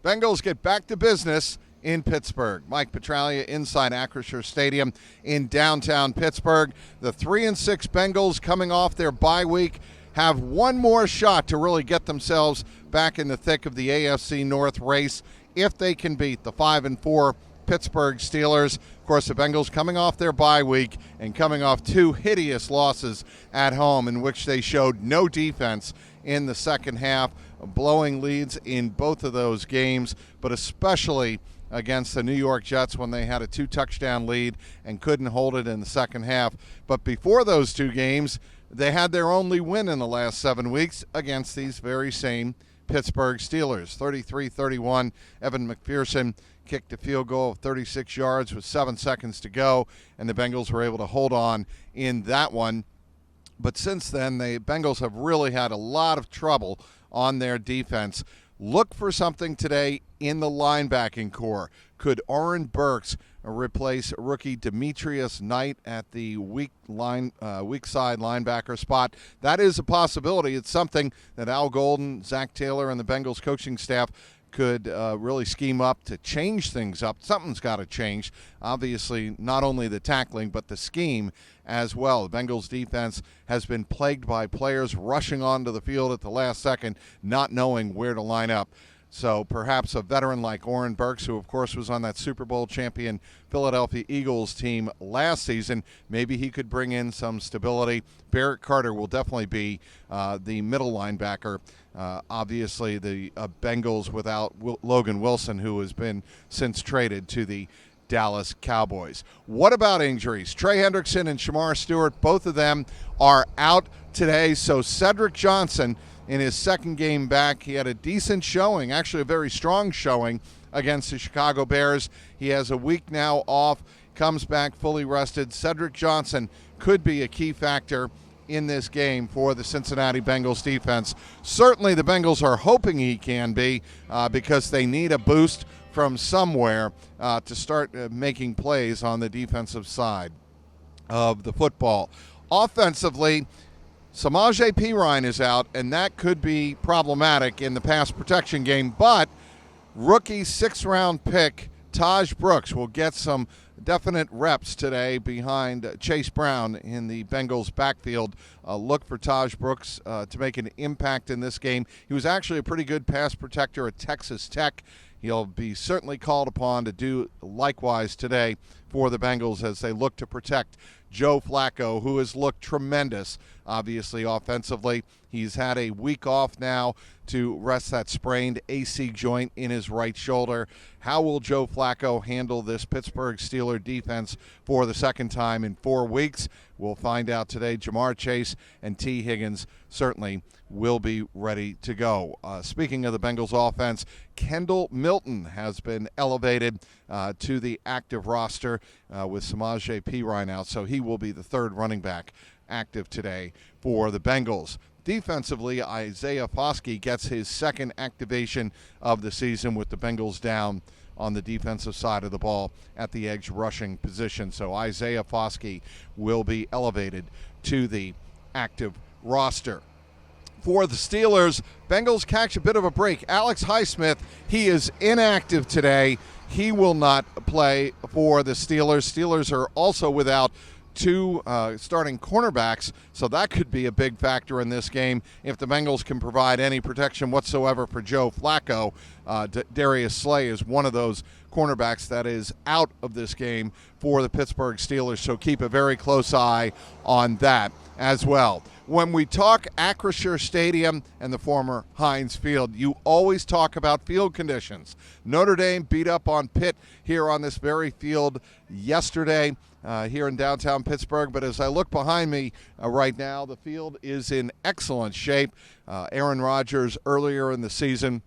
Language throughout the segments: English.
Bengals get back to business in Pittsburgh. Mike Petraglia inside Acrisure Stadium in downtown Pittsburgh. The 3-6 Bengals, coming off their bye week, have one more shot to really get themselves back in the thick of the AFC North race if they can beat the 5-4 Pittsburgh Steelers. Of course, the Bengals coming off their bye week and coming off two hideous losses at home in which they showed no defense in the second half, blowing leads in both of those games, but especially against the New York Jets when they had a 2-touchdown lead and couldn't hold it in the second half. But before those two games, they had their only win in the last 7 weeks against these very same Pittsburgh Steelers. 33-31, Evan McPherson kicked a field goal of 36 yards with 7 seconds to go, and the Bengals were able to hold on in that one. But since then, the Bengals have really had a lot of trouble on their defense. Look for something today in the linebacking core. Could Oren Burks replace rookie Demetrius Knight at the weak side linebacker spot? That is a possibility. It's something that Al Golden, Zach Taylor, and the Bengals coaching staff could really scheme up to change things up. Something's got to change. Obviously, not only the tackling, but the scheme as well. The Bengals defense has been plagued by players rushing onto the field at the last second, not knowing where to line up. So perhaps a veteran like Oren Burks, who of course was on that Super Bowl champion Philadelphia Eagles team last season, maybe he could bring in some stability. Barrett Carter will definitely be the middle linebacker. Obviously, the Bengals without Logan Wilson, who has been since traded to the Dallas Cowboys. What about injuries? Trey Hendrickson and Shamar Stewart, both of them are out today. So Cedric Johnson, in his second game back, he had a decent showing, actually a very strong showing against the Chicago Bears. He has a week now off, comes back fully rested. Cedric Johnson could be a key factor in this game for the Cincinnati Bengals defense. Certainly the Bengals are hoping he can be because they need a boost from somewhere to start making plays on the defensive side of the football. Offensively, Samaje Perine is out, and that could be problematic in the pass protection game, but rookie 6th-round pick Taj Brooks will get some definite reps today behind Chase Brown in the Bengals backfield. Look for Taj Brooks to make an impact in this game. He was actually a pretty good pass protector at Texas Tech. He'll be certainly called upon to do likewise today for the Bengals as they look to protect Joe Flacco, who has looked tremendous, obviously, offensively. He's had a week off now to rest that sprained AC joint in his right shoulder. How will Joe Flacco handle this Pittsburgh Steelers defense for the second time in 4 weeks? We'll find out today. Jamar Chase and T. Higgins certainly will be ready to go. Speaking of the Bengals offense, Kendall Milton has been elevated to the active roster with Samaje Perine out, so he will be the third running back active today for the Bengals. Defensively, Isaiah Foskey gets his second activation of the season with the Bengals down on the defensive side of the ball at the edge rushing position. So Isaiah Foskey will be elevated to the active roster. For the Steelers, Bengals catch a bit of a break. Alex Highsmith, he is inactive today. He will not play for the Steelers. Steelers are also without two starting cornerbacks, so that could be a big factor in this game if the Bengals can provide any protection whatsoever for Joe Flacco. Darius Slay is one of those cornerbacks that is out of this game for the Pittsburgh Steelers, so keep a very close eye on that as well. When we talk Acrisure Stadium and the former Heinz Field, you always talk about field conditions. Notre Dame beat up on Pitt here on this very field yesterday here in downtown Pittsburgh. But as I look behind me right now, the field is in excellent shape. Aaron Rodgers earlier in the season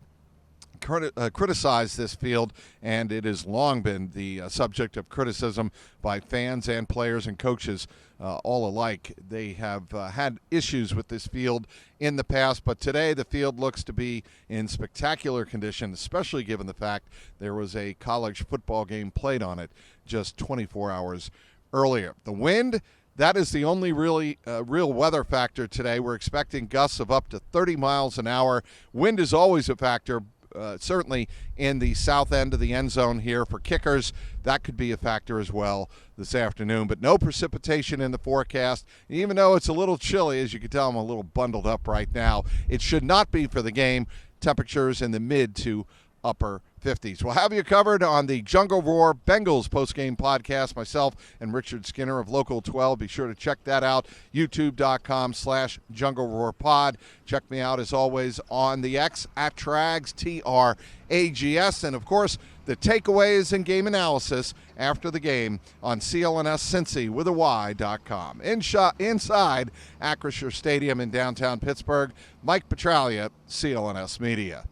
criticized this field, and it has long been the subject of criticism by fans and players and coaches all alike. They have had issues with this field in the past, but today the field looks to be in spectacular condition, especially given the fact there was a college football game played on it just 24 hours earlier. The wind, that is the only real weather factor today. We're expecting gusts of up to 30 miles an hour. Wind is always a factor, certainly in the south end of the end zone here for kickers. That could be a factor as well this afternoon, but no precipitation in the forecast. Even though it's a little chilly, as you can tell, I'm a little bundled up right now. It should not be for the game. Temperatures in the mid to upper 50s. We'll have you covered on the Jungle Roar Bengals postgame podcast. Myself and Richard Skinner of Local 12. Be sure to check that out, youtube.com/Jungle Roar Pod. Check me out, as always, on the X at Trags, TRAGS. And, of course, the takeaways and game analysis after the game on CLNS with a Y.com. Inside Acrisure Stadium in downtown Pittsburgh, Mike Petraglia, CLNS Media.